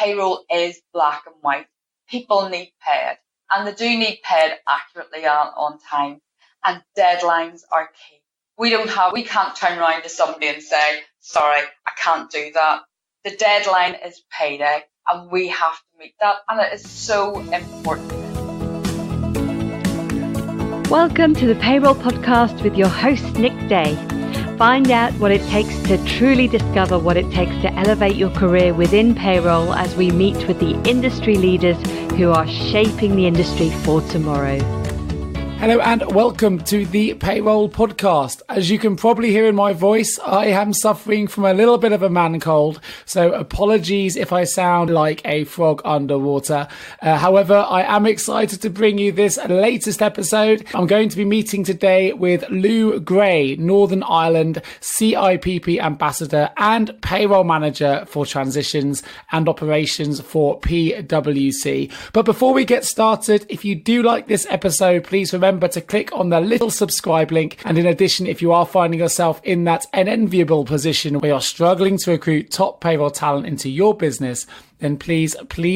payroll is black and white. People need paid, and they do need paid accurately and on time, and deadlines are key. We can't turn around to somebody and say, sorry, I can't do that. The deadline is payday, and we have to meet that, and it is so important. Welcome to the Payroll Podcast with your host, Nick Day. Find out what it takes to truly discover what it takes to elevate your career within payroll as we meet with the industry leaders who are shaping the industry for tomorrow. Hello and welcome to the Payroll Podcast. As you can probably hear in my voice, I am suffering from a little bit of a man cold, so apologies if I sound like a frog underwater. However, I am excited to bring you this latest episode. I'm going to be meeting today with Lou Gray, Northern Ireland CIPP Ambassador and Payroll Manager for Transitions and Operations for PwC. But before we get started, if you do like this episode, please remember to click on the little subscribe link. And in addition, if you are finding yourself in that unenviable position where you're struggling to recruit top payroll talent into your business, then please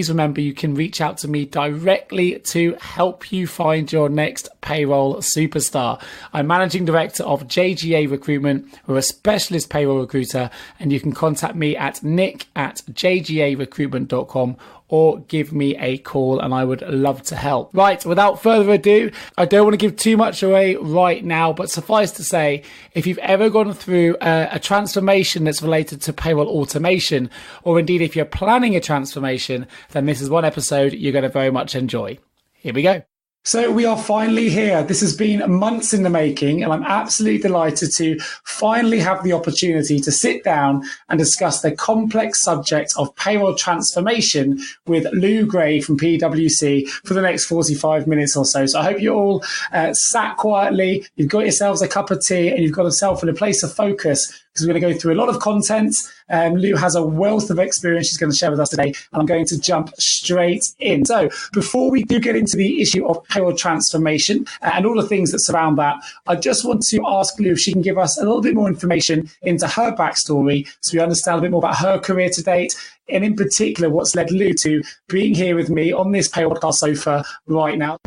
remember you can reach out to me directly to help you find your next payroll superstar. I'm Managing Director of JGA Recruitment. We're a specialist payroll recruiter, and you can contact me at nick@jgarecruitment.com or give me a call, and I would love to help. Right, without further ado, I don't want to give too much away right now, but suffice to say, if you've ever gone through a transformation that's related to payroll automation, or indeed if you're planning a transformation, then this is one episode you're going to very much enjoy. Here we go. So we are finally here. This has been months in the making, and I'm absolutely delighted to finally have the opportunity to sit down and discuss the complex subject of payroll transformation with Lou Gray from PwC for the next 45 minutes or so. So I hope you're all sat quietly, you've got yourselves a cup of tea, and you've got yourself in a place of focus, because we're going to go through a lot of content. Lou has a wealth of experience she's going to share with us today, and I'm going to jump straight in. So before we do get into the issue of payroll transformation and all the things that surround that, I just want to ask Lou if she can give us a little bit more information into her backstory so we understand a bit more about her career to date, and in particular what's led Lou to being here with me on this Payroll Podcast sofa right now.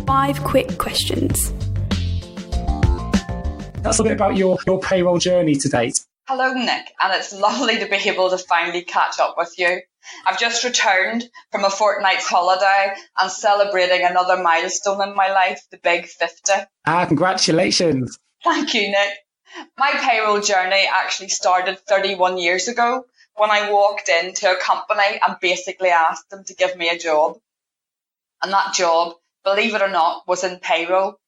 5 quick questions. That's a bit about your payroll journey to date. Hello, Nick, and it's lovely to be able to finally catch up with you. I've just returned from a fortnight's holiday and celebrating another milestone in my life, the big 50. Congratulations. Thank you, Nick. My payroll journey actually started 31 years ago when I walked into a company and basically asked them to give me a job. And that job, believe it or not, was in payroll.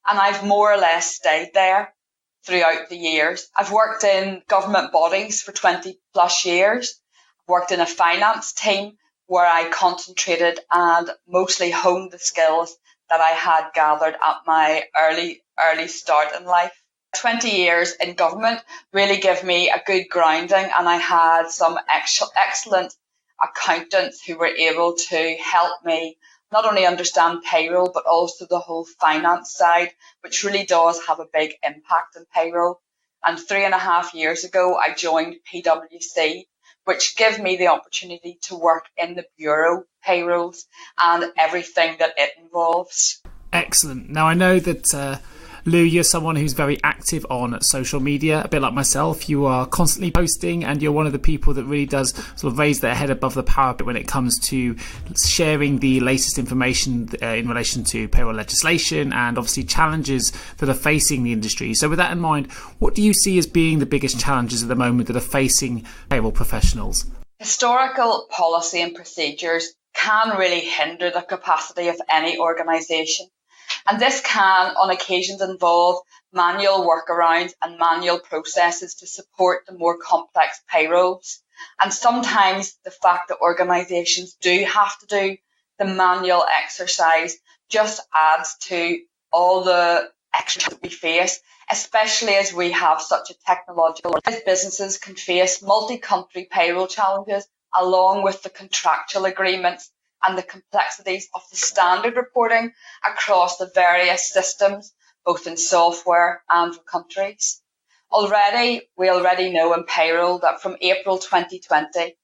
And I've more or less stayed there throughout the years. I've worked in government bodies for 20 plus years. I've worked in a finance team where I concentrated and mostly honed the skills that I had gathered at my early start in life. 20 years in government really gave me a good grounding, and I had some excellent accountants who were able to help me not only understand payroll, but also the whole finance side, which really does have a big impact on payroll. And 3.5 years ago, I joined PwC, which gave me the opportunity to work in the bureau payrolls and everything that it involves. Excellent. Now, I know that Lou, you're someone who's very active on social media, a bit like myself. You are constantly posting, and you're one of the people that really does sort of raise their head above the parapet when it comes to sharing the latest information in relation to payroll legislation and obviously challenges that are facing the industry. So with that in mind, what do you see as being the biggest challenges at the moment that are facing payroll professionals? Historical policy and procedures can really hinder the capacity of any organisation. And this can, on occasions, involve manual workarounds and manual processes to support the more complex payrolls. And sometimes the fact that organisations do have to do the manual exercise just adds to all the extra that we face, especially as we have such a technological. Businesses can face multi-country payroll challenges along with the contractual agreements and the complexities of the standard reporting across the various systems, both in software and for countries. We already know in payroll that from April 2020,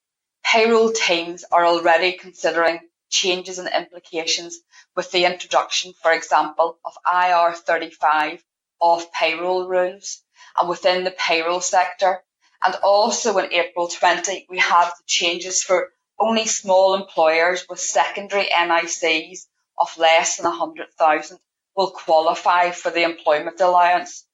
Payroll teams are already considering changes and implications with the introduction, for example, of IR35 off-payroll rules and within the payroll sector. And also in April 20, we have the changes for only small employers with secondary NICs of less than 100,000 will qualify for the employment allowance.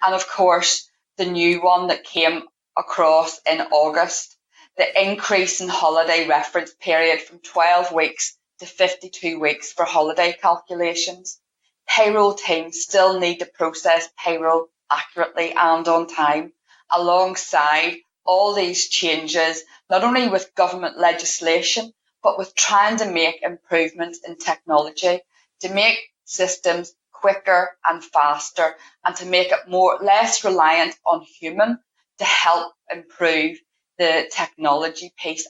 And of course, the new one that came across in August, the increase in holiday reference period from 12 weeks to 52 weeks for holiday calculations. Payroll teams still need to process payroll accurately and on time, alongside all these changes, not only with government legislation, but with trying to make improvements in technology to make systems quicker and faster and to make it less reliant on human to help improve the technology piece.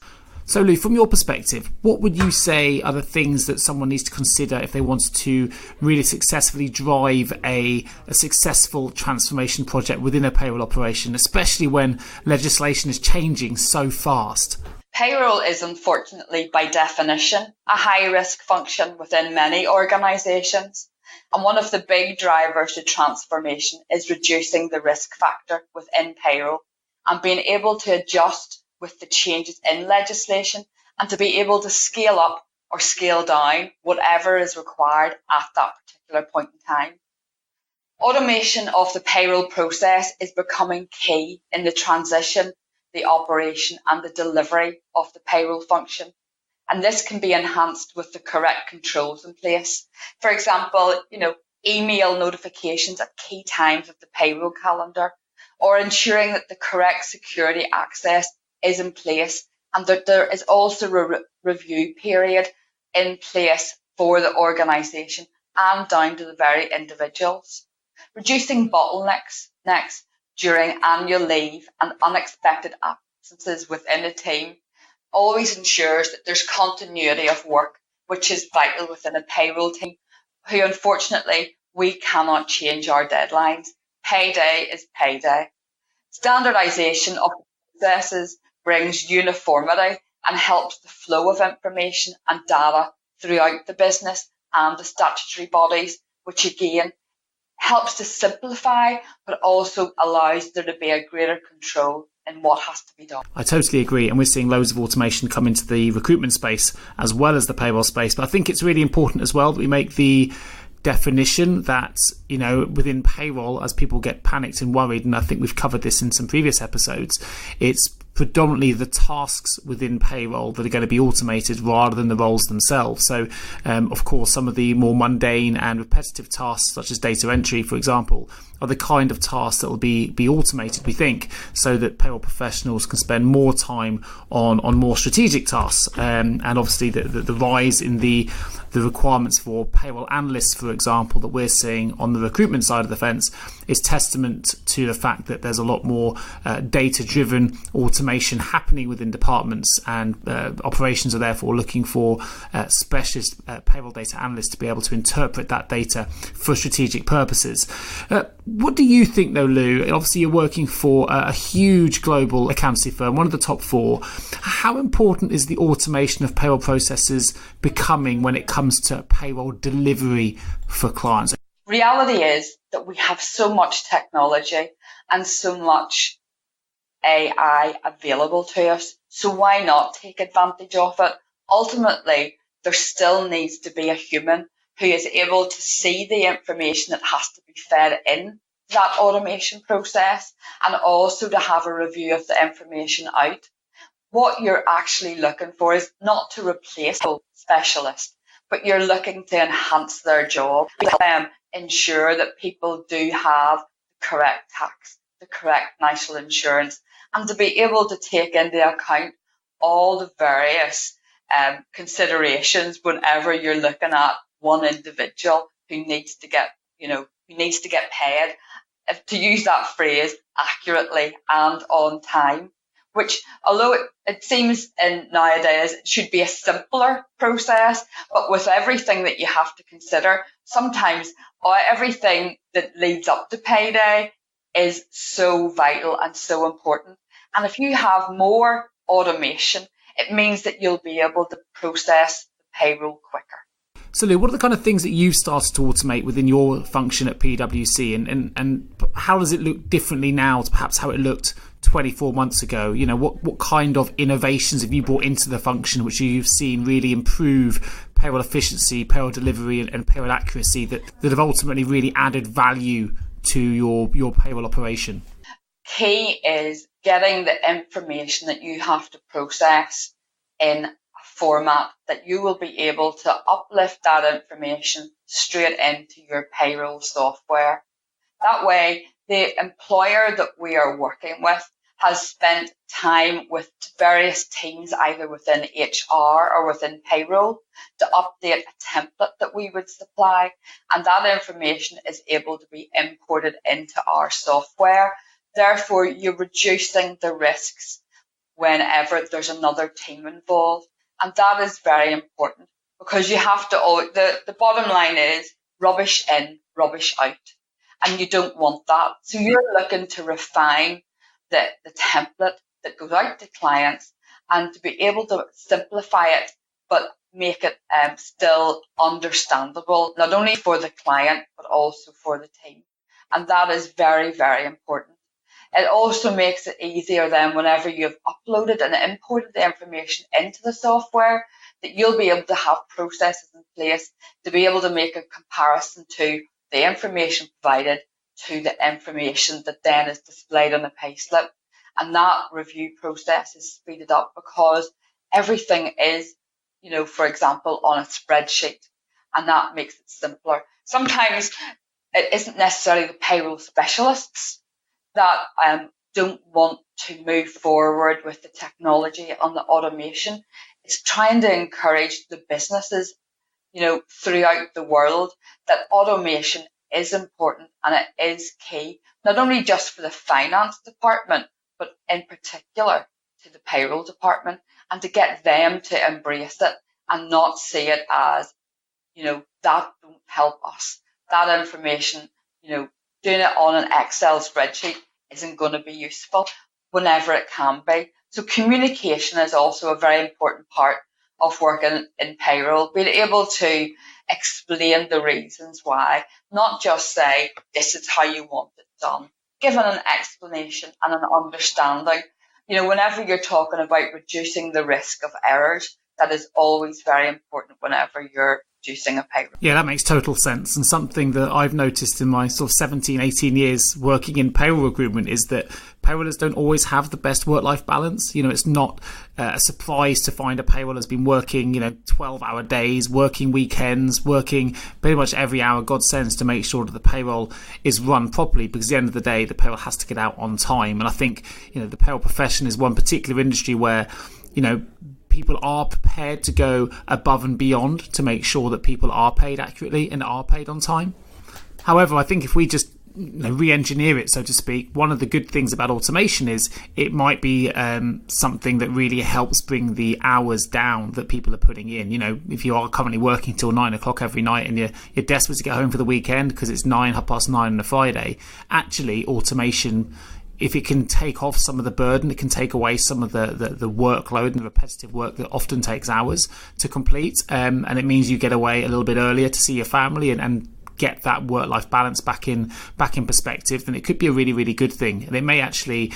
So Lou, from your perspective, what would you say are the things that someone needs to consider if they want to really successfully drive a successful transformation project within a payroll operation, especially when legislation is changing so fast? Payroll is unfortunately, by definition, a high-risk function within many organisations. And one of the big drivers to transformation is reducing the risk factor within payroll and being able to adjust with the changes in legislation and to be able to scale up or scale down whatever is required at that particular point in time. Automation of the payroll process is becoming key in the transition, the operation and the delivery of the payroll function. And this can be enhanced with the correct controls in place. For example, email notifications at key times of the payroll calendar, or ensuring that the correct security access is in place and that there is also a review period in place for the organisation and down to the very individuals. Reducing bottlenecks during annual leave and unexpected absences within a team always ensures that there's continuity of work, which is vital within a payroll team, who unfortunately we cannot change our deadlines. Payday is payday. Standardisation of processes brings uniformity and helps the flow of information and data throughout the business and the statutory bodies, which again helps to simplify, but also allows there to be a greater control in what has to be done. I totally agree, and we're seeing loads of automation come into the recruitment space as well as the payroll space. But I think it's really important as well that we make the definition that, within payroll, as people get panicked and worried, and I think we've covered this in some previous episodes, it's predominantly the tasks within payroll that are going to be automated rather than the roles themselves. So, of course, some of the more mundane and repetitive tasks, such as data entry, for example, are the kind of tasks that will be automated, we think, so that payroll professionals can spend more time on more strategic tasks. And obviously the rise in the requirements for payroll analysts, for example, that we're seeing on the recruitment side of the fence is testament to the fact that there's a lot more data-driven automation happening within departments, and operations are therefore looking for specialist payroll data analysts to be able to interpret that data for strategic purposes. What do you think, though, Lou? Obviously, you're working for a huge global accountancy firm, one of the top 4. How important is the automation of payroll processes becoming when it comes to payroll delivery for clients? Reality is that we have so much technology and so much AI available to us, so why not take advantage of it? Ultimately, there still needs to be a human who is able to see the information that has to be fed in that automation process, and also to have a review of the information out. What you're actually looking for is not to replace a specialist, but you're looking to enhance their job, ensure that people do have the correct tax, the correct national insurance, and to be able to take into account all the various considerations whenever you're looking at one individual who needs to get paid, to use that phrase, accurately and on time, which, although it seems nowadays it should be a simpler process, but with everything that you have to consider, sometimes everything that leads up to payday is so vital and so important. And if you have more automation it means that you'll be able to process the payroll quicker. So Lou, what are the kind of things that you've started to automate within your function at PwC, and how does it look differently now to perhaps how it looked 24 months ago? You know, what kind of innovations have you brought into the function which you've seen really improve payroll efficiency, payroll delivery and payroll accuracy that have ultimately really added value to your payroll operation? Key is getting the information that you have to process in a format that you will be able to uplift that information straight into your payroll software. That way, the employer that we are working with has spent time with various teams, either within HR or within payroll, to update a template that we would supply. And that information is able to be imported into our software. Therefore, you're reducing the risks whenever there's another team involved. And that is very important, because you have to, the bottom line is rubbish in, rubbish out. And you don't want that. So you're looking to refine the template that goes out to clients and to be able to simplify it, but make it still understandable, not only for the client, but also for the team. And that is very, very important. It also makes it easier then whenever you've uploaded and imported the information into the software, that you'll be able to have processes in place to be able to make a comparison to the information provided to the information that then is displayed on the payslip. And that review process is speeded up because everything is, for example, on a spreadsheet, and that makes it simpler. Sometimes it isn't necessarily the payroll specialists that don't want to move forward with the technology on the automation. It's trying to encourage the businesses, throughout the world, that automation is important and it is key, not only just for the finance department, but in particular to the payroll department, and to get them to embrace it and not see it as, that don't help us. That information, doing it on an Excel spreadsheet isn't going to be useful whenever it can be. So communication is also a very important part of working in payroll, being able to explain the reasons why, not just say, this is how you want it done. Given an explanation and an understanding, whenever you're talking about reducing the risk of errors, that is always very important whenever you're producing a payroll. Yeah, that makes total sense. And something that I've noticed in my sort of 17, 18 years working in payroll recruitment is that payrollers don't always have the best work-life balance. It's not a surprise to find a payroller has been working, 12-hour days, working weekends, working pretty much every hour God sends to make sure that the payroll is run properly, because at the end of the day, the payroll has to get out on time. And I think, the payroll profession is one particular industry where, people are prepared to go above and beyond to make sure that people are paid accurately and are paid on time. However, I think if we just re-engineer it, so to speak, one of the good things about automation is it might be something that really helps bring the hours down that people are putting in. If you are currently working till 9 o'clock every night and you're desperate to get home for the weekend because it's 9:30 on a Friday, actually automation, if it can take off some of the burden, it can take away some of the workload and the repetitive work that often takes hours to complete. And it means you get away a little bit earlier to see your family and get that work-life balance back in perspective, then it could be a really, really good thing. And it may actually,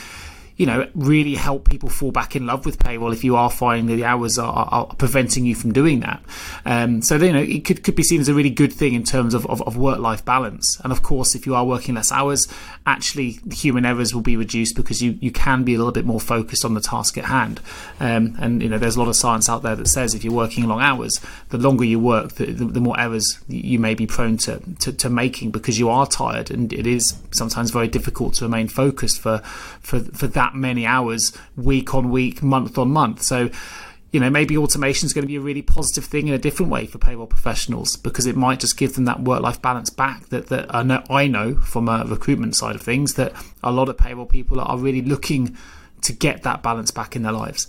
really help people fall back in love with payroll if you are finding that the hours are preventing you from doing that. So it could be seen as a really good thing in terms of work-life balance. And of course, if you are working less hours, actually human errors will be reduced because you can be a little bit more focused on the task at hand. And there's a lot of science out there that says if you're working long hours, the longer you work, the more errors you may be prone to making, because you are tired, and it is sometimes very difficult to remain focused for that many hours, week on week, month on month. So maybe automation is going to be a really positive thing in a different way for payroll professionals, because it might just give them that work-life balance back that I know from a recruitment side of things that a lot of payroll people are really looking to get that balance back in their lives.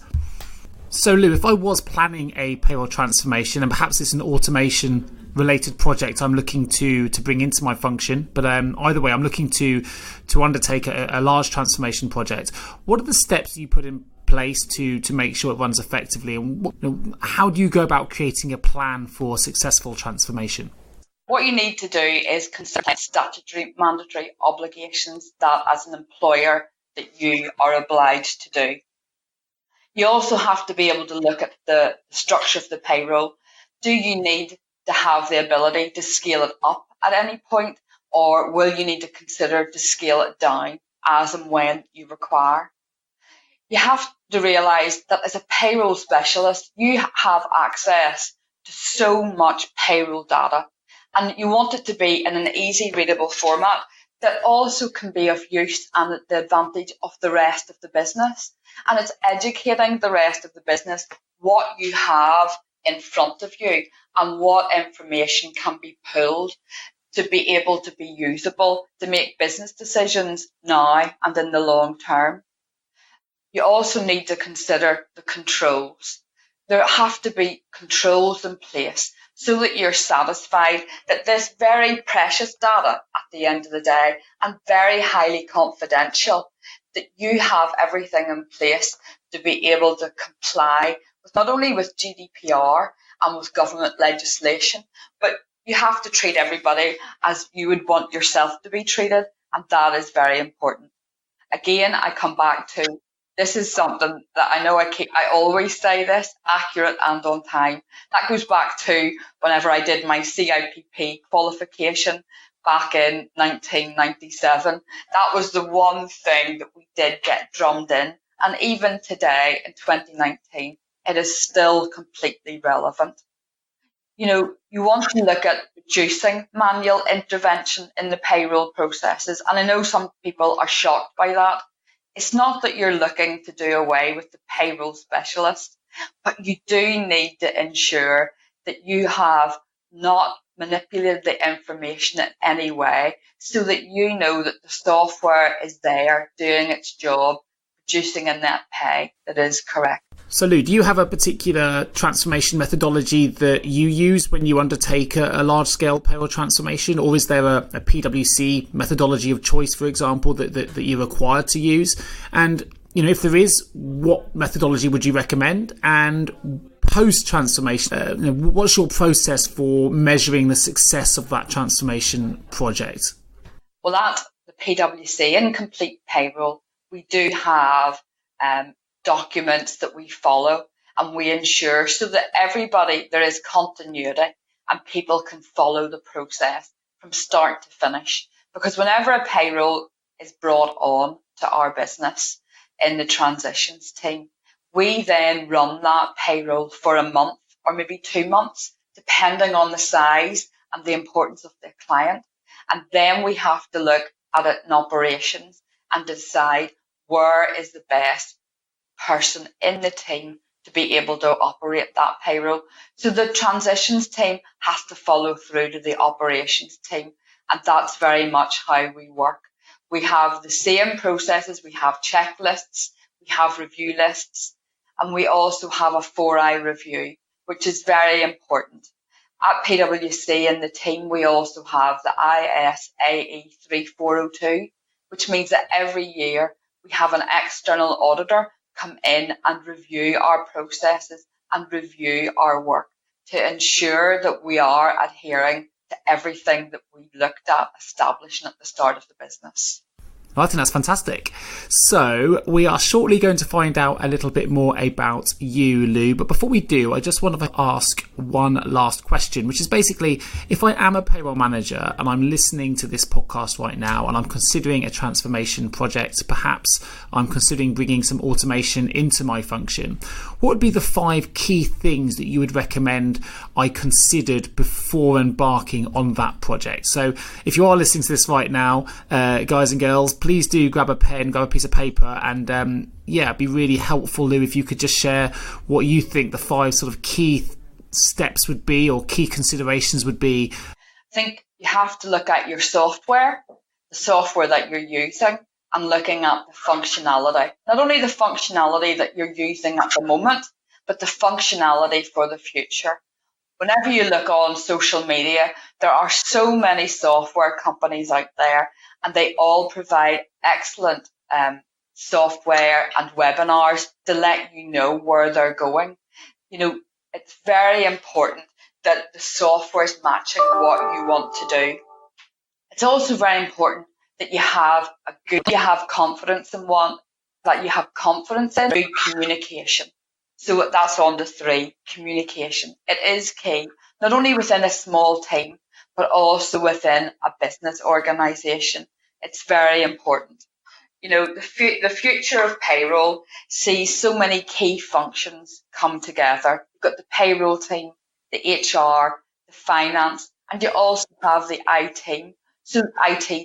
So Lou, if I was planning a payroll transformation, and perhaps it's an automation related project I'm looking to bring into my function, but either way I'm looking to undertake a large transformation project, what are the steps you put in place to make sure it runs effectively? And how do you go about creating a plan for successful transformation? What you need to do is consider statutory mandatory obligations that as an employer that you are obliged to do. You also have to be able to look at the structure of the payroll. Do you need to have the ability to scale it up at any point, or will you need to consider to scale it down as and when you require? You have to realise that as a payroll specialist, you have access to so much payroll data, and you want it to be in an easy readable format that also can be of use and at the advantage of the rest of the business. And it's educating the rest of the business what you have in front of you and what information can be pulled to be able to be usable to make business decisions now and in the long term. You also need to consider the controls. There have to be controls in place so that you're satisfied that this very precious data at the end of the day and very highly confidential, that you have everything in place to be able to comply with not only with GDPR and with government legislation, but you have to treat everybody as you would want yourself to be treated, and that is very important. Again, I come back to this is something that I know I always say this, accurate and on time. That goes back to whenever I did my CIPP qualification back in 1997. That was the one thing that we did get drummed in. And even today in 2019, it is still completely relevant. You want to look at reducing manual intervention in the payroll processes. And I know some people are shocked by that. It's not that you're looking to do away with the payroll specialist, but you do need to ensure that you have not manipulated the information in any way so that you know that the software is there doing its job, producing a net pay that is correct. So Lou, do you have a particular transformation methodology that you use when you undertake a large-scale payroll transformation, or is there a PwC methodology of choice, for example, that you're required to use? And if there is, what methodology would you recommend? And post-transformation, what's your process for measuring the success of that transformation project? Well, at the PwC in Complete Payroll, we do have documents that we follow and we ensure so that there is continuity and people can follow the process from start to finish. Because whenever a payroll is brought on to our business in the transitions team, we then run that payroll for a month or maybe 2 months, depending on the size and the importance of the client. And then we have to look at it in operations and decide where is the best person in the team to be able to operate that payroll. So the transitions team has to follow through to the operations team, and that's very much how we work. We have the same processes, we have checklists, we have review lists, and we also have a 4-eye review, which is very important. At PwC in the team, we also have the ISAE 3402, which means that every year we have an external auditor come in and review our processes and review our work to ensure that we are adhering to everything that we looked at establishing at the start of the business. I think that's fantastic. So we are shortly going to find out a little bit more about you, Lou. But before we do, I just want to ask one last question, which is basically, if I am a payroll manager and I'm listening to this podcast right now and I'm considering a transformation project, perhaps I'm considering bringing some automation into my function, what would be the 5 key things that you would recommend I considered before embarking on that project? So if you are listening to this right now, guys and girls, please do grab a pen, grab a piece of paper, and it'd be really helpful, Lou, if you could just share what you think the 5 sort of key steps would be or key considerations would be. I think you have to look at your software, the software that you're using, and looking at the functionality. Not only the functionality that you're using at the moment, but the functionality for the future. Whenever you look on social media, there are so many software companies out there, and they all provide excellent software and webinars to let you know where they're going. It's very important that the software is matching what you want to do. It's also very important that you have confidence in one, that you have confidence in good communication. So that's on the 3, communication. It is key, not only within a small team, but also within a business organisation. It's very important. The future of payroll sees so many key functions come together. You've got the payroll team, the HR, the finance, and you also have the IT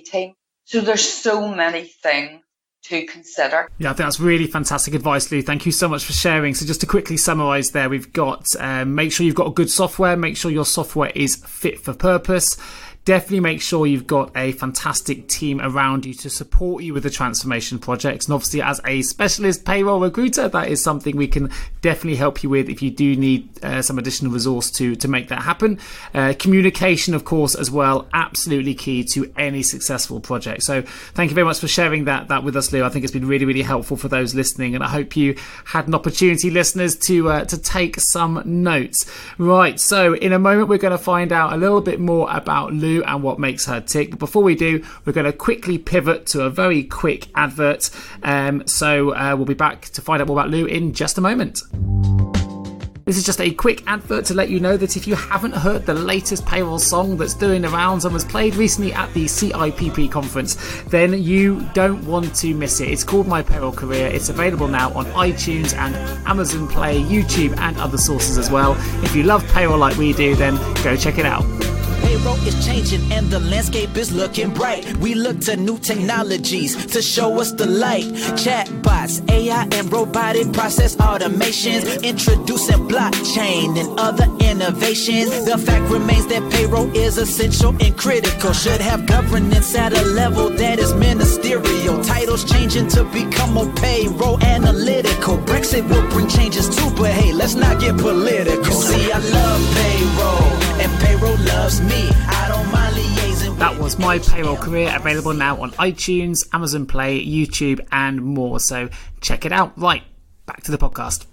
team. So there's so many things to consider. Yeah, I think that's really fantastic advice, Lou. Thank you so much for sharing. So just to quickly summarise there, we've got make sure you've got a good software, make sure your software is fit for purpose. Definitely make sure you've got a fantastic team around you to support you with the transformation projects. And obviously, as a specialist payroll recruiter, that is something we can definitely help you with if you do need some additional resource to make that happen. Communication, of course, as well, absolutely key to any successful project. So thank you very much for sharing that with us, Lou. I think it's been really, really helpful for those listening. And I hope you had an opportunity, listeners, to take some notes. Right, so in a moment, we're going to find out a little bit more about Lou and what makes her tick. But before we do, we're going to quickly pivot to a very quick advert. So we'll be back to find out more about Lou in just a moment. This is just a quick advert to let you know that if you haven't heard the latest payroll song that's doing the rounds and was played recently at the CIPP conference, then you don't want to miss it. It's called My Payroll Career. It's available now on iTunes and Amazon Play, YouTube and other sources as well. If you love payroll like we do, then go check it out. Payroll is changing and the landscape is looking bright. We look to new technologies to show us the light. Chatbots, AI and robotic process automations, introducing blockchain and other innovations. The fact remains that payroll is essential and critical. Should have governance at a level that is ministerial. Titles changing to become more payroll analytical. Brexit will bring changes too, but hey, let's not get political. See, I love payroll and payroll loves me. I don't mind liaising. That was My Payroll Career, available now on iTunes, Amazon Play, YouTube and more. So check it out. Right, back to the podcast.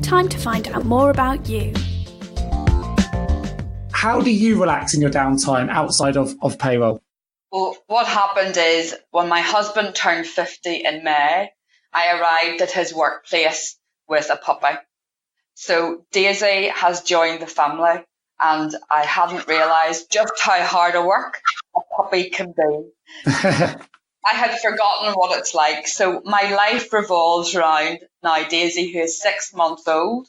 Time to find out more about you. How do you relax in your downtime outside of payroll? Well, what happened is when my husband turned 50 in May, I arrived at his workplace with a puppy. So Daisy has joined the family, and I hadn't realised just how hard a work a puppy can be. I had forgotten what it's like. So my life revolves around now Daisy, who is 6 months old,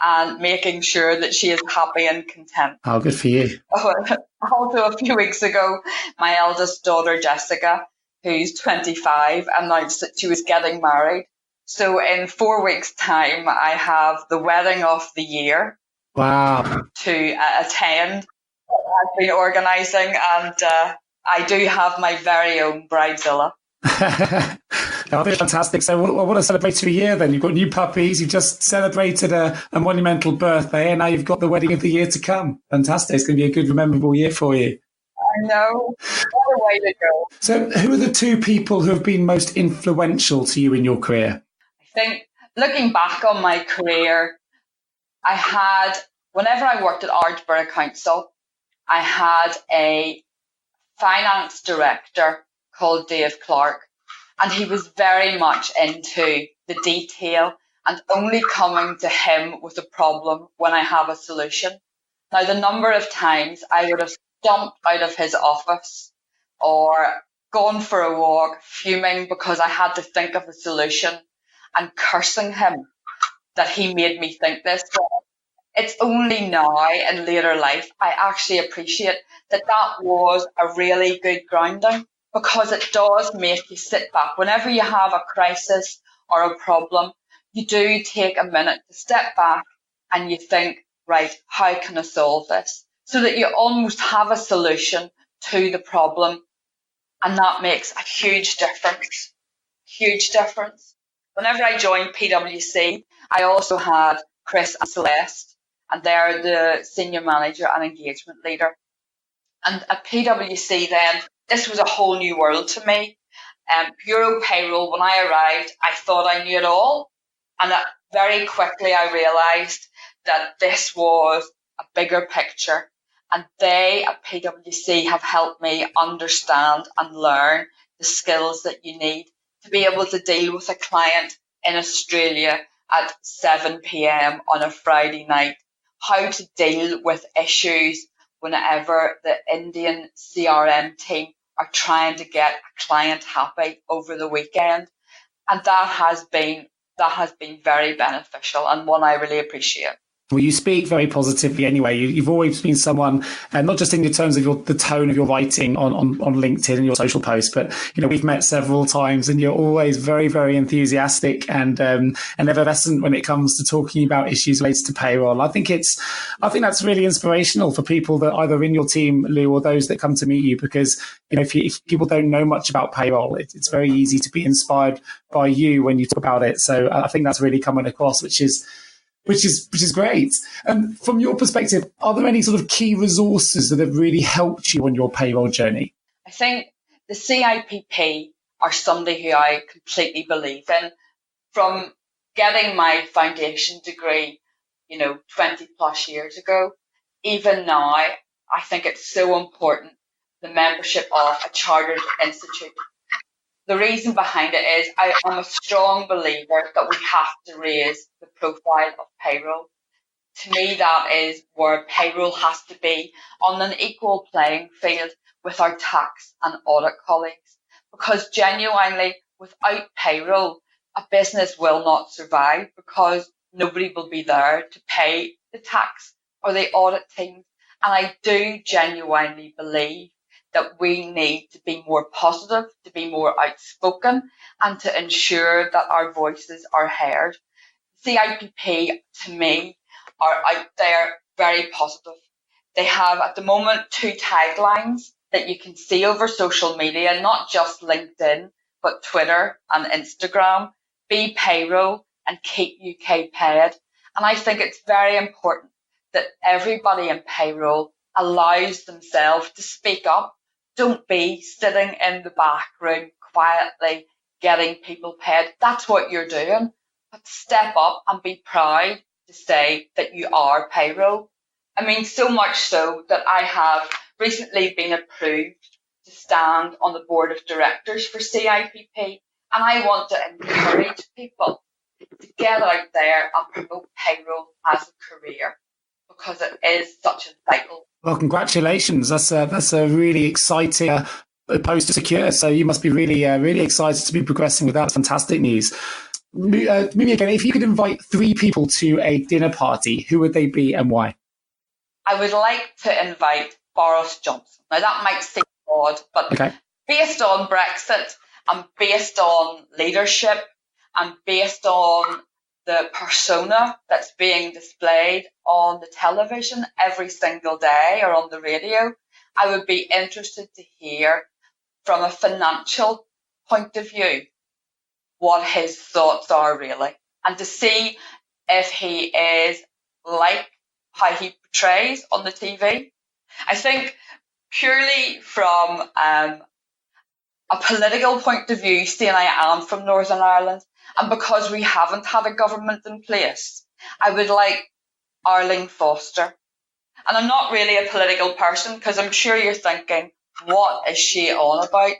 and making sure that she is happy and content. Oh, good for you. Also, a few weeks ago, my eldest daughter, Jessica, who's 25, announced that she was getting married. So in 4 weeks' time, I have the wedding of the year. Wow. To attend. I've been organising, and I do have my very own bridezilla. I think it's fantastic. So what a celebratory year then. You've got new puppies, you've just celebrated a monumental birthday, and now you've got the wedding of the year to come. Fantastic. It's going to be a good, memorable year for you. I know. What a way to go. So who are the 2 people who have been most influential to you in your career? I think looking back on my career, whenever I worked at Ardborough Council, I had a finance director called Dave Clark, and he was very much into the detail and only coming to him with a problem when I have a solution. Now, the number of times I would have stomped out of his office or gone for a walk fuming because I had to think of a solution and cursing him that he made me think this way. It's only now in later life I actually appreciate that was a really good grounding, because it does make you sit back. Whenever you have a crisis or a problem, you do take a minute to step back and you think, right, how can I solve this? So that you almost have a solution to the problem. And that makes a huge difference. Huge difference. Whenever I joined PwC, I also had Chris and Celeste, and they're the senior manager and engagement leader. And at PwC then, this was a whole new world to me. Bureau payroll, when I arrived, I thought I knew it all. And very quickly I realised that this was a bigger picture. And they at PwC have helped me understand and learn the skills that you need to be able to deal with a client in Australia at 7 p.m. on a Friday night, how to deal with issues whenever the Indian CRM team are trying to get a client happy over the weekend. And that has been very beneficial and one I really appreciate. Well, you speak very positively anyway. You've always been someone, not just in the terms of the tone of your writing on LinkedIn and your social posts, but we've met several times, and you're always very, very enthusiastic and effervescent when it comes to talking about issues related to payroll. I think that's really inspirational for people that either in your team, Lou, or those that come to meet you, because if people don't know much about payroll, it's very easy to be inspired by you when you talk about it. So I think that's really coming across, which is great. And from your perspective, are there any sort of key resources that have really helped you on your payroll journey? I think the CIPP are somebody who I completely believe in. From getting my foundation degree, 20 plus years ago, even now, I think it's so important, the membership of a chartered institute. The reason behind it is I am a strong believer that we have to raise the profile of payroll. To me, that is where payroll has to be on an equal playing field with our tax and audit colleagues. Because genuinely, without payroll, a business will not survive because nobody will be there to pay the tax or the audit teams. And I do genuinely believe that we need to be more positive, to be more outspoken, and to ensure that our voices are heard. CIPP, to me, are out there very positive. They have, at the moment, 2 taglines that you can see over social media, not just LinkedIn, but Twitter and Instagram: be payroll and keep UK paid. And I think it's very important that everybody in payroll allows themselves to speak up. Don't be sitting in the back room quietly getting people paid. That's what you're doing. But step up and be proud to say that you are payroll. I mean, so much so that I have recently been approved to stand on the board of directors for CIPP. And I want to encourage people to get out there and promote payroll as a career, because it is such a vital. Well, congratulations. That's a really exciting post to secure. So you must be really, really excited to be progressing with that. That's fantastic news. Maybe again, if you could invite 3 people to a dinner party, who would they be and why? I would like to invite Boris Johnson. Now, that might seem odd, but okay, based on Brexit and based on leadership and based on the persona that's being displayed on the television every single day or on the radio, I would be interested to hear from a financial point of view what his thoughts are really, and to see if he is like how he portrays on the TV. I think purely from a political point of view, seeing I am from Northern Ireland, and because we haven't had a government in place, I would like Arlene Foster. And I'm not really a political person, because I'm sure you're thinking, what is she on about?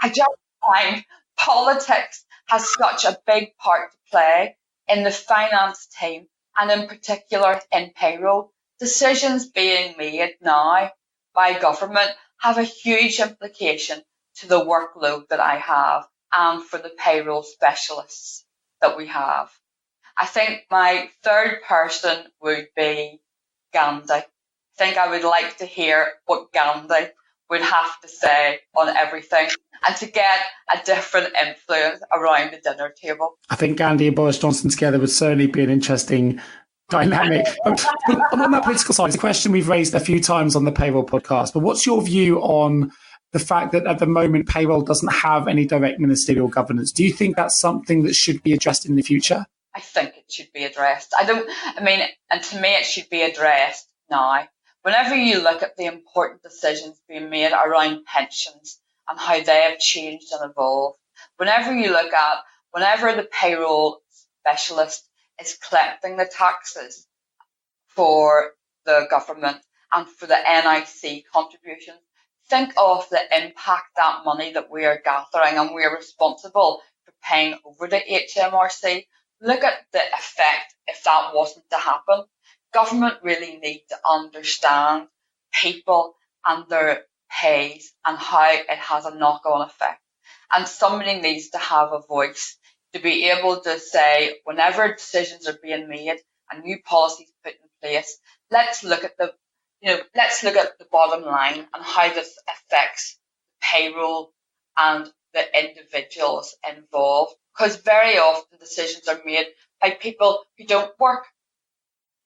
I just find politics has such a big part to play in the finance team, and in particular in payroll. Decisions being made now by government have a huge implication to the workload that I have and for the payroll specialists that we have. I think my third person would be Gandhi. I think I would like to hear what Gandhi would have to say on everything, and to get a different influence around the dinner table. I think Gandhi and Boris Johnson together would certainly be an interesting dynamic. But on that political side, it's a question we've raised a few times on the Payroll podcast, but what's your view on the fact that at the moment payroll doesn't have any direct ministerial governance? Do you think that's something that should be addressed in the future? I think it should be addressed. And to me it should be addressed now. Whenever you look at the important decisions being made around pensions and how they have changed and evolved, Whenever the payroll specialist is collecting the taxes for the government and for the NIC contributions, think of the impact that money that we are gathering and we are responsible for paying over to HMRC. Look at the effect if that wasn't to happen. Government really need to understand people and their pays and how it has a knock-on effect. And somebody needs to have a voice to be able to say, whenever decisions are being made and new policies put in place, let's look at the bottom line and how this affects payroll and the individuals involved. Because very often decisions are made by people who don't work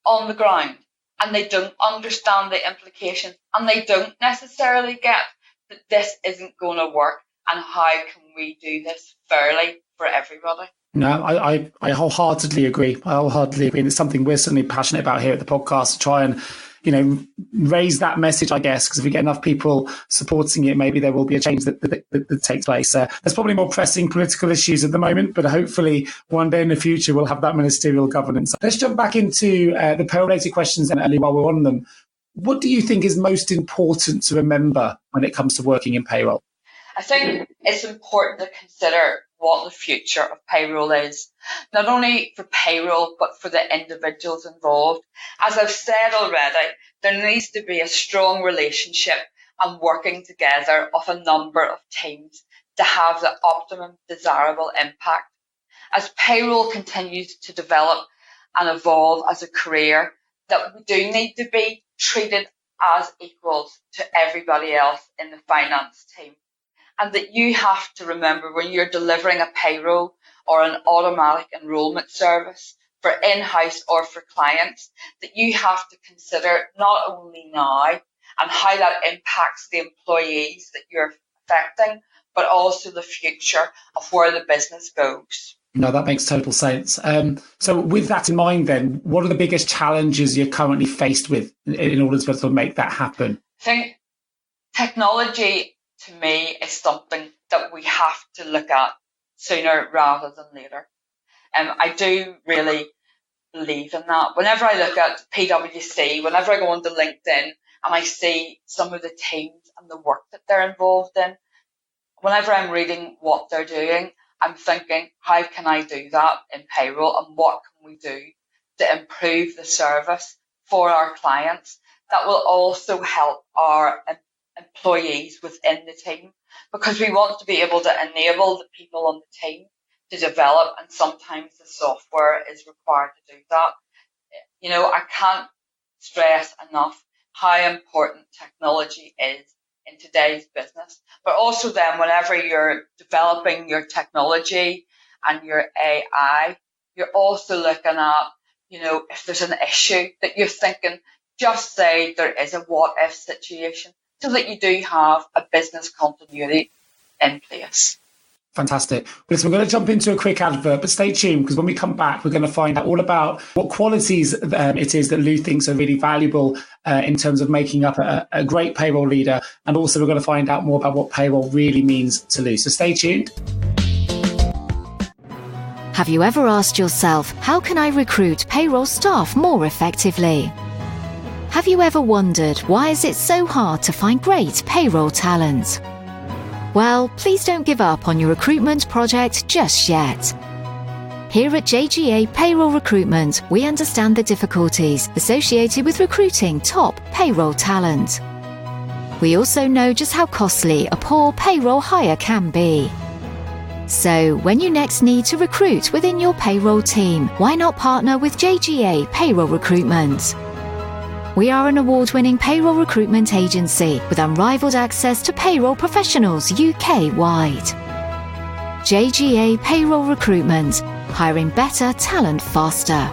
on the ground and they don't understand the implications and they don't necessarily get that this isn't going to work and how can we do this fairly for everybody. No, I wholeheartedly agree. And it's something we're certainly passionate about here at the podcast, to try and, raise that message, I guess, because if we get enough people supporting it, maybe there will be a change that takes place. There's probably more pressing political issues at the moment, but hopefully one day in the future we'll have that ministerial governance. Let's jump back into the payroll-related questions, Ellie, while we're on them. What do you think is most important to remember when it comes to working in payroll? I think it's important to consider what the future of payroll is, not only for payroll, but for the individuals involved. As I've said already, there needs to be a strong relationship and working together of a number of teams to have the optimum desirable impact. As payroll continues to develop and evolve as a career, that we do need to be treated as equals to everybody else in the finance team. And that you have to remember when you're delivering a payroll or an automatic enrolment service for in-house or for clients, that you have to consider not only now and how that impacts the employees that you're affecting, but also the future of where the business goes. No, that makes total sense. So with that in mind, then, what are the biggest challenges you're currently faced with in order to sort of make that happen? I think technology, to me, is something that we have to look at sooner rather than later. I do really believe in that. Whenever I look at PwC, whenever I go onto LinkedIn and I see some of the teams and the work that they're involved in, whenever I'm reading what they're doing, I'm thinking, how can I do that in payroll and what can we do to improve the service for our clients that will also help our employees within the team, because we want to be able to enable the people on the team to develop, and sometimes the software is required to do that. I can't stress enough how important technology is in today's business, but also then whenever you're developing your technology and your AI, you're also looking at, if there's an issue that you're thinking, just say there is a what if situation, so that you do have a business continuity in place. Fantastic. Listen, we're going to jump into a quick advert, but stay tuned, because when we come back, we're going to find out all about what qualities it is that Lou thinks are really valuable in terms of making up a great payroll leader. And also we're going to find out more about what payroll really means to Lou. So stay tuned. Have you ever asked yourself, how can I recruit payroll staff more effectively? Have you ever wondered, why is it so hard to find great payroll talent? Well, please don't give up on your recruitment project just yet. Here at JGA Payroll Recruitment, we understand the difficulties associated with recruiting top payroll talent. We also know just how costly a poor payroll hire can be. So, when you next need to recruit within your payroll team, why not partner with JGA Payroll Recruitment? We are an award-winning payroll recruitment agency with unrivaled access to payroll professionals UK-wide. JGA Payroll Recruitment, hiring better talent faster.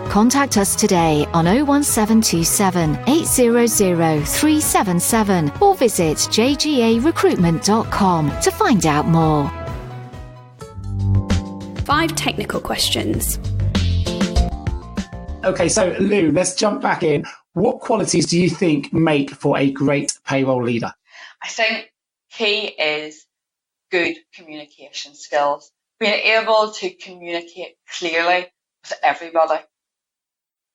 Contact us today on 01727 800 377 or visit jgarecruitment.com to find out more. 5 technical questions. Okay, so Lou, let's jump back in. What qualities do you think make for a great payroll leader? I think key is good communication skills, being able to communicate clearly with everybody,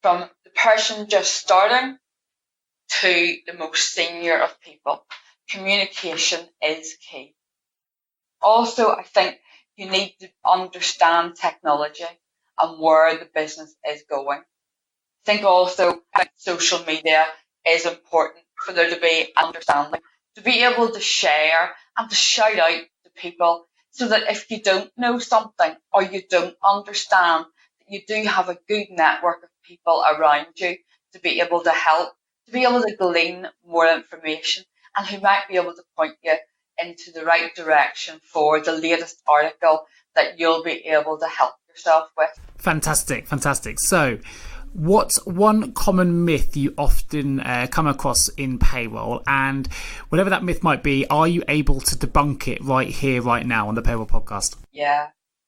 from the person just starting to the most senior of people. Communication is key. Also, I think you need to understand technology and where the business is going. I think also social media is important for there to be understanding, to be able to share and to shout out to people, so that if you don't know something or you don't understand, you do have a good network of people around you to be able to help, to be able to glean more information, and who might be able to point you into the right direction for the latest article that you'll be able to help yourself with. Fantastic, fantastic. So, what's one common myth you often come across in payroll? And whatever that myth might be, are you able to debunk it right here, right now on the Payroll Podcast? Yeah,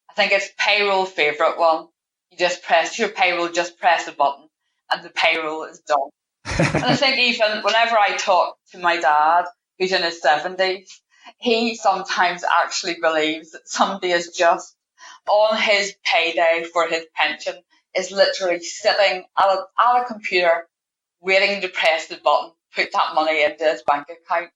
I think it's payroll favourite one. You just press your payroll, just press a button and the payroll is done. And I think even whenever I talk to my dad, who's in his 70s, he sometimes actually believes that somebody is just on his payday for his pension is literally sitting at a computer waiting to press the button, put that money into his bank account.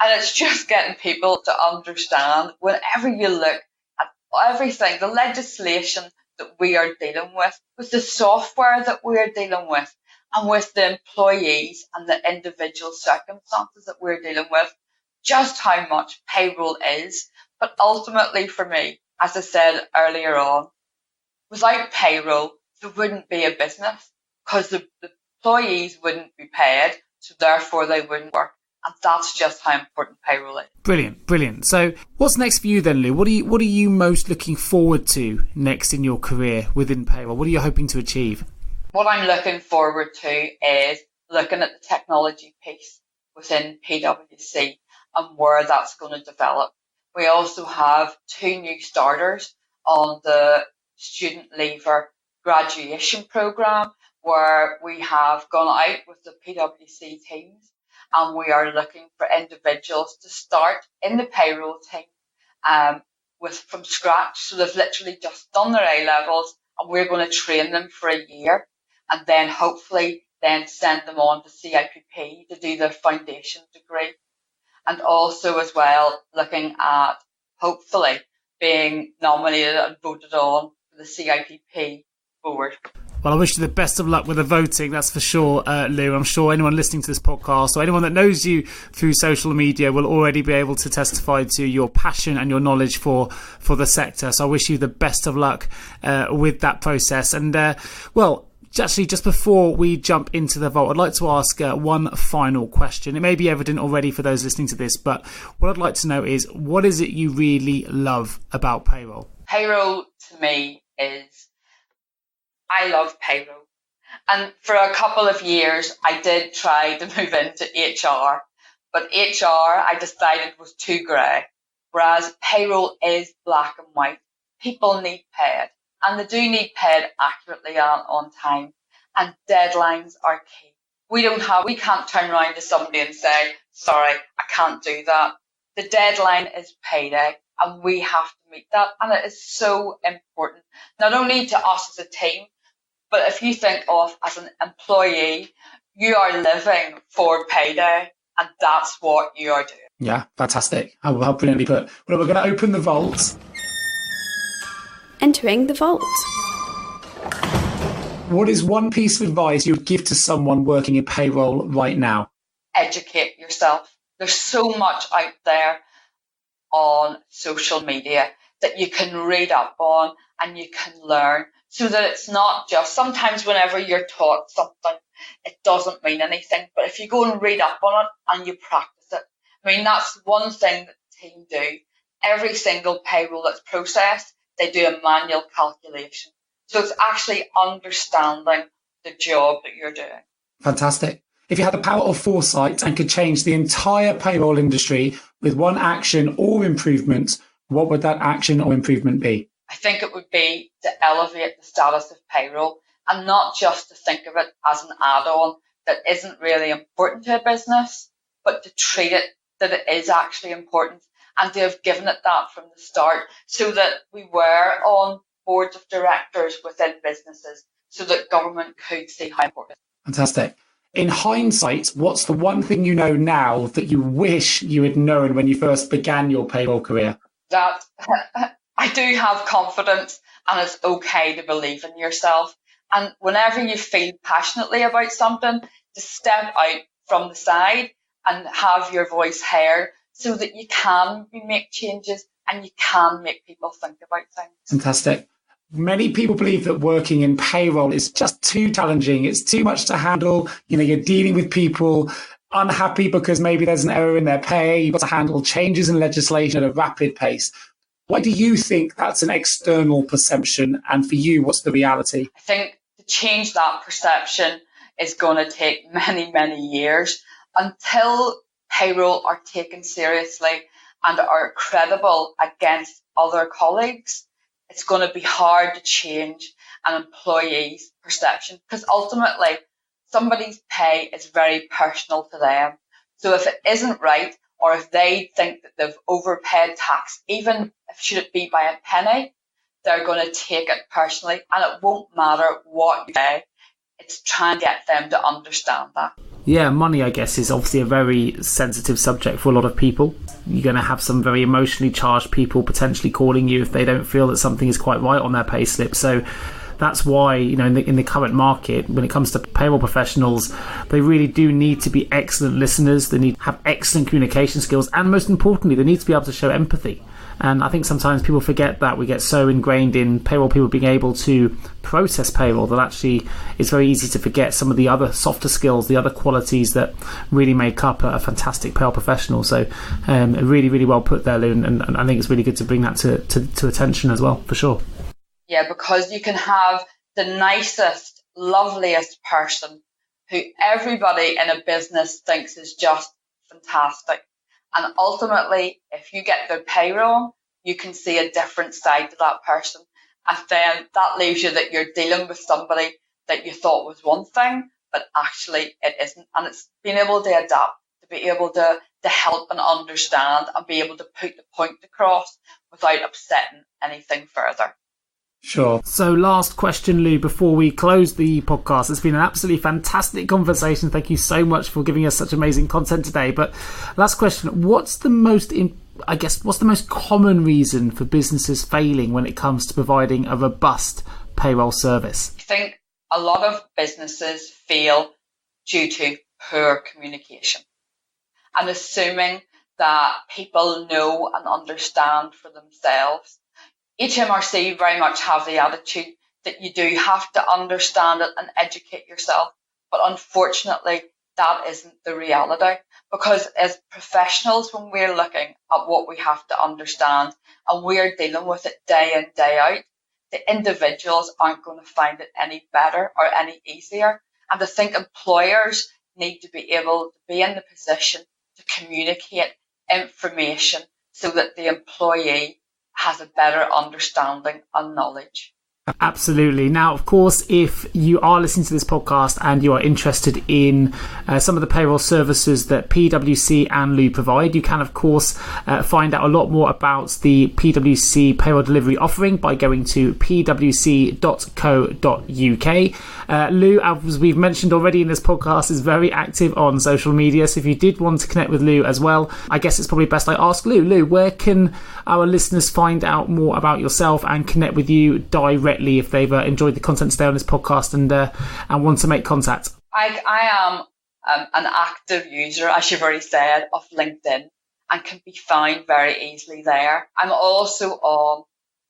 And it's just getting people to understand, whenever you look at everything, the legislation that we are dealing with the software that we are dealing with, and with the employees and the individual circumstances that we're dealing with, just how much payroll is. But ultimately for me, as I said earlier on, without payroll, there wouldn't be a business, because the employees wouldn't be paid, so therefore they wouldn't work. And that's just how important payroll is. Brilliant, brilliant. So what's next for you then, Lou? What are you most looking forward to next in your career within payroll? What are you hoping to achieve? What I'm looking forward to is looking at the technology piece within PwC and where that's going to develop. We also have 2 new starters on the student leaver graduation programme, where we have gone out with the PwC teams and we are looking for individuals to start in the payroll team from scratch. So they've literally just done their A-levels and we're going to train them for a year, and then hopefully then send them on to CIPP to do their foundation degree. And also as well looking at hopefully being nominated and voted on for the CIPP board. Well, I wish you the best of luck with the voting, that's for sure, Lou. I'm sure anyone listening to this podcast or anyone that knows you through social media will already be able to testify to your passion and your knowledge for the sector. So I wish you the best of luck with that process. And, actually, just before we jump into the vault, I'd like to ask one final question. It may be evident already for those listening to this, but what I'd like to know is, what is it you really love about payroll? Payroll to me is, I love payroll. And for a couple of years, I did try to move into HR, but HR I decided was too grey, whereas payroll is black and white. People need paid, and they do need paid accurately and on time, and deadlines are key. We can't turn around to somebody and say, sorry, I can't do that. The deadline is payday, and we have to meet that, and it is so important, not only to us as a team, but if you think of as an employee, you are living for payday, and that's what you are doing. Yeah, fantastic. How brilliantly put. Well, we're going to open the vault. Entering the vault. What is one piece of advice you would give to someone working in payroll right now? Educate yourself. There's so much out there on social media that you can read up on and you can learn, so that it's not just, sometimes whenever you're taught something, it doesn't mean anything. But if you go and read up on it and you practice it, I mean, that's one thing that the team do. Every single payroll that's processed, they do a manual calculation. So it's actually understanding the job that you're doing. Fantastic. If you had the power of foresight and could change the entire payroll industry with one action or improvement, what would that action or improvement be? I think it would be to elevate the status of payroll, and not just to think of it as an add-on that isn't really important to a business, but to treat it that it is actually important, and to have given it that from the start, so that we were on boards of directors within businesses, so that government could see how important. Fantastic. In hindsight, what's the one thing you know now that you wish you had known when you first began your payroll career? That I do have confidence, and it's okay to believe in yourself. And whenever you feel passionately about something, to step out from the side and have your voice heard, so that you can make changes and you can make people think about things. Fantastic. Many people believe that working in payroll is just too challenging. It's too much to handle. You're dealing with people unhappy because maybe there's an error in their pay. You've got to handle changes in legislation at a rapid pace. Why do you think that's an external perception? And for you, what's the reality? I think to change that perception is going to take many, many years until payroll are taken seriously and are credible against other colleagues. It's going to be hard to change an employee's perception, because ultimately somebody's pay is very personal to them. So if it isn't right, or if they think that they've overpaid tax, even if should it be by a penny, they're going to take it personally, and it won't matter what you say. It's trying to get them to understand that. Yeah, money, I guess, is obviously a very sensitive subject for a lot of people. You're going to have some very emotionally charged people potentially calling you if they don't feel that something is quite right on their payslip. So that's why, in the current market, when it comes to payroll professionals, they really do need to be excellent listeners. They need to have excellent communication skills, and most importantly, they need to be able to show empathy. And I think sometimes people forget that. We get so ingrained in payroll people being able to process payroll that actually it's very easy to forget some of the other softer skills, the other qualities that really make up a fantastic payroll professional. So really, really well put there, Lou, and I think it's really good to bring that to attention as well, for sure. Yeah, because you can have the nicest, loveliest person who everybody in a business thinks is just fantastic. And ultimately, if you get their pay wrong, you can see a different side to that person. And then that leaves you that you're dealing with somebody that you thought was one thing, but actually it isn't. And it's being able to adapt, to be able to help and understand and be able to put the point across without upsetting anything further. Sure. So last question, Lou, before we close the podcast. It's been an absolutely fantastic conversation. Thank you so much for giving us such amazing content today. But last question, what's the most common reason for businesses failing when it comes to providing a robust payroll service? I think a lot of businesses fail due to poor communication and assuming that people know and understand for themselves. HMRC very much have the attitude that you do have to understand it and educate yourself. But unfortunately, that isn't the reality, because as professionals, when we're looking at what we have to understand and we're dealing with it day in, day out, the individuals aren't going to find it any better or any easier. And I think employers need to be able to be in the position to communicate information so that the employee has a better understanding and knowledge. Absolutely. Now, of course, if you are listening to this podcast and you are interested in some of the payroll services that PwC and Lou provide, you can, of course, find out a lot more about the PwC payroll delivery offering by going to pwc.co.uk. Lou, as we've mentioned already in this podcast, is very active on social media. So if you did want to connect with Lou as well, I guess it's probably best I ask Lou. Lou, where can our listeners find out more about yourself and connect with you directly if they've enjoyed the content today on this podcast and want to make contact? I am an active user, as you've already said, of LinkedIn and can be found very easily there. I'm also on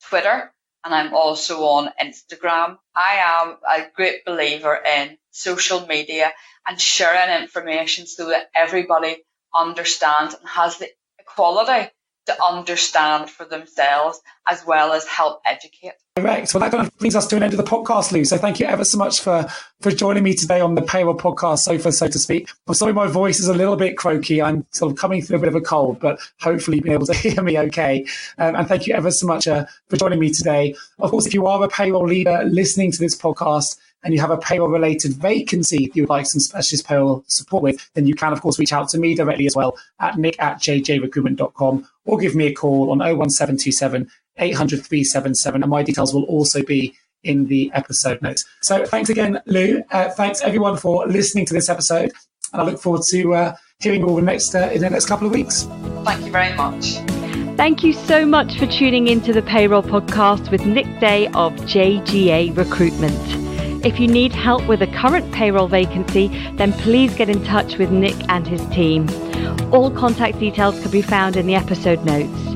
Twitter and I'm also on Instagram. I am a great believer in social media and sharing information so that everybody understands and has the equality to understand for themselves as well as help educate. Correct. Well, that kind of brings us to an end of the podcast, Lou. So thank you ever so much for joining me today on the Payroll Podcast sofa, so to speak. I'm sorry my voice is a little bit croaky. I'm sort of coming through a bit of a cold, but hopefully you'll be able to hear me okay. And thank you ever so much for joining me today. Of course, if you are a payroll leader listening to this podcast, and you have a payroll-related vacancy you would like some specialist payroll support with, then you can, of course, reach out to me directly as well at nick@jjrecruitment.com, or give me a call on 01727 800 377, and my details will also be in the episode notes. So thanks again, Lou. Thanks everyone for listening to this episode, and I look forward to hearing you all in the next couple of weeks. Thank you very much. Thank you so much for tuning into the Payroll Podcast with Nick Day of JGA Recruitment. If you need help with a current payroll vacancy, then please get in touch with Nick and his team. All contact details can be found in the episode notes.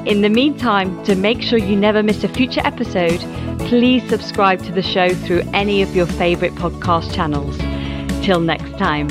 In the meantime, to make sure you never miss a future episode, please subscribe to the show through any of your favourite podcast channels. Till next time.